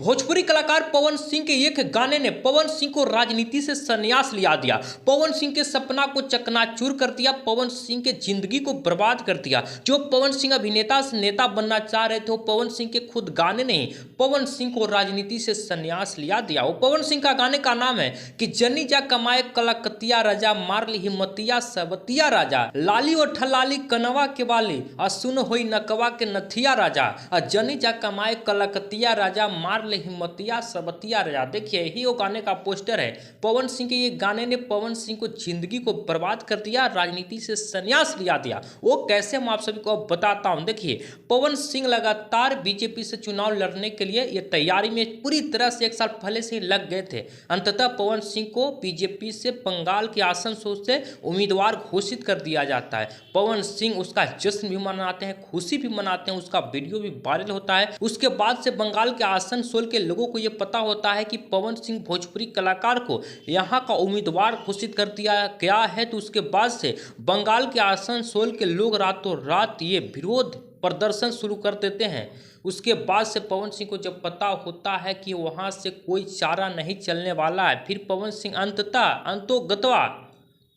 भोजपुरी कलाकार पवन सिंह के एक गाने ने पवन सिंह को राजनीति से संन्यास लिया दिया। पवन सिंह के सपना को चकनाचूर कर दिया। पवन सिंह के जिंदगी को बर्बाद कर दिया। जो पवन सिंह अभिनेता से नेता बनना चाह रहे थे, वो पवन सिंह के खुद गाने ने पवन सिंह को राजनीति से संन्यास लिया दिया। वो पवन सिंह का गाने का नाम है कि जनी जा कमाए कलकतिया राजा, मार ली हिम्मतिया सबतिया राजा, लाली और ठलाली कनवा के वाली, सुन होई नकवा के नथिया राजा, जनी जा कमाए कलकतिया राजा, मार ले हिम्मतिया सबतिया राजा। देखिए, यही वो गाने का पोस्टर है। पवन सिंह के ये गाने ने पवन सिंह को जिंदगी को बर्बाद कर दिया, राजनीति से संन्यास लिया दिया। वो कैसे, मैं आप सभी को अब बताता हूं। देखिए, पवन सिंह लगातार बीजेपी से चुनाव लड़ने के लिए ये तैयारी में पूरी तरह से 1 साल पहले से ही लग गए थे। अंततः पवन सिंह को बीजेपी से बंगाल के आसनसोल से उम्मीदवार घोषित कर दिया जाता है। पवन सिंह उसका जश्न भी मनाते हैं, खुशी भी मनाते हैं, उसका वीडियो भी वायरल होता है। उसके बाद से बंगाल के आसनसोल के लोगों को यह पता होता है कि पवन सिंह भोजपुरी कलाकार को यहां का उम्मीदवार घोषित कर दिया गया है। तो उसके बाद से बंगाल के आसनसोल के लोग रातों रात ये विरोध प्रदर्शन शुरू कर देते हैं। उसके बाद से पवन सिंह को जब पता होता है कि वहां से कोई चारा नहीं चलने वाला है, फिर पवन सिंह अंतोगत्वा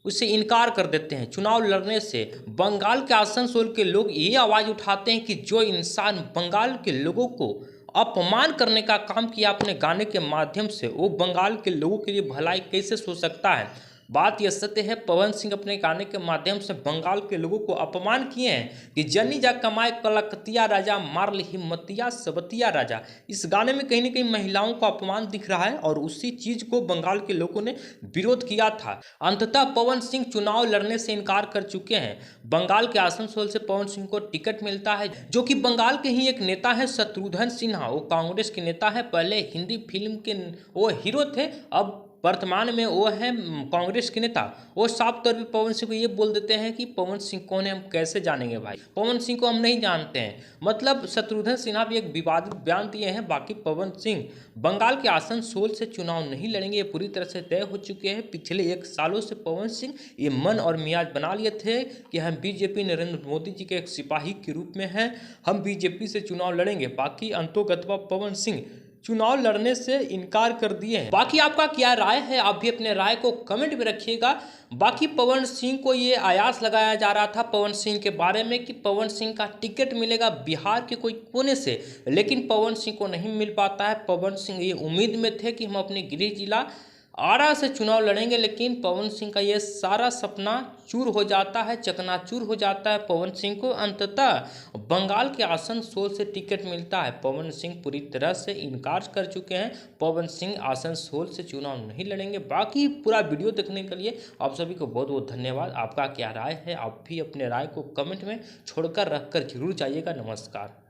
उससे इनकार कर देते हैं चुनाव लड़ने से। बंगाल के आसनसोल के लोग ये आवाज़ उठाते हैं कि जो इंसान बंगाल के लोगों को अपमान करने का काम किया अपने गाने के माध्यम से, वो बंगाल के लोगों के लिए भलाई कैसे सोच सकता है। बात यह सत्य है, पवन सिंह अपने गाने के माध्यम से बंगाल के लोगों को अपमान किए हैं कि जनी जा कमाए कलकतिया राजा, मार ली हिम्मतिया सबतिया राजा। इस गाने में कहीं ना कहीं महिलाओं को अपमान दिख रहा है और उसी चीज को बंगाल के लोगों ने विरोध किया था। अंततः पवन सिंह चुनाव लड़ने से इनकार कर चुके हैं। बंगाल के आसनसोल से पवन सिंह को टिकट मिलता है, जो कि बंगाल के ही एक नेता है शत्रुघ्न सिन्हा। वो कांग्रेस के नेता है, पहले हिंदी फिल्म के वो हीरो थे, अब वर्तमान में वो है कांग्रेस के नेता। वो साफ तौर पे पवन सिंह को ये बोल देते हैं कि पवन सिंह कौन है, हम कैसे जानेंगे भाई, पवन सिंह को हम नहीं जानते हैं। मतलब शत्रुघ्न सिन्हा भी एक विवादित बयान दिए हैं। बाकी पवन सिंह बंगाल के आसनसोल से चुनाव नहीं लड़ेंगे, ये पूरी तरह से तय हो चुके हैं। पिछले 1 सालों से पवन सिंह ये मन और मियाज बना लिए थे कि हम बीजेपी नरेंद्र मोदी जी के एक सिपाही के रूप में हैं, हम बीजेपी से चुनाव लड़ेंगे। बाकी अंतोगत्वा पवन सिंह चुनाव लड़ने से इनकार कर दिए हैं। बाकी आपका क्या राय है, आप भी अपने राय को कमेंट में रखिएगा। बाकी पवन सिंह को ये आयास लगाया जा रहा था पवन सिंह के बारे में कि पवन सिंह का टिकट मिलेगा बिहार के कोई कोने से, लेकिन पवन सिंह को नहीं मिल पाता है। पवन सिंह ये उम्मीद में थे कि हम अपने गृह जिला आरा से चुनाव लड़ेंगे, लेकिन पवन सिंह का ये सारा सपना चूर हो जाता है, चकनाचूर हो जाता है। पवन सिंह को अंततः बंगाल के आसनसोल से टिकट मिलता है। पवन सिंह पूरी तरह से इनकार कर चुके हैं, पवन सिंह आसनसोल से चुनाव नहीं लड़ेंगे। बाकी पूरा वीडियो देखने के लिए आप सभी को बहुत बहुत धन्यवाद। आपका क्या राय है, आप भी अपने राय को कमेंट में छोड़कर रखकर जरूर जाइएगा। नमस्कार।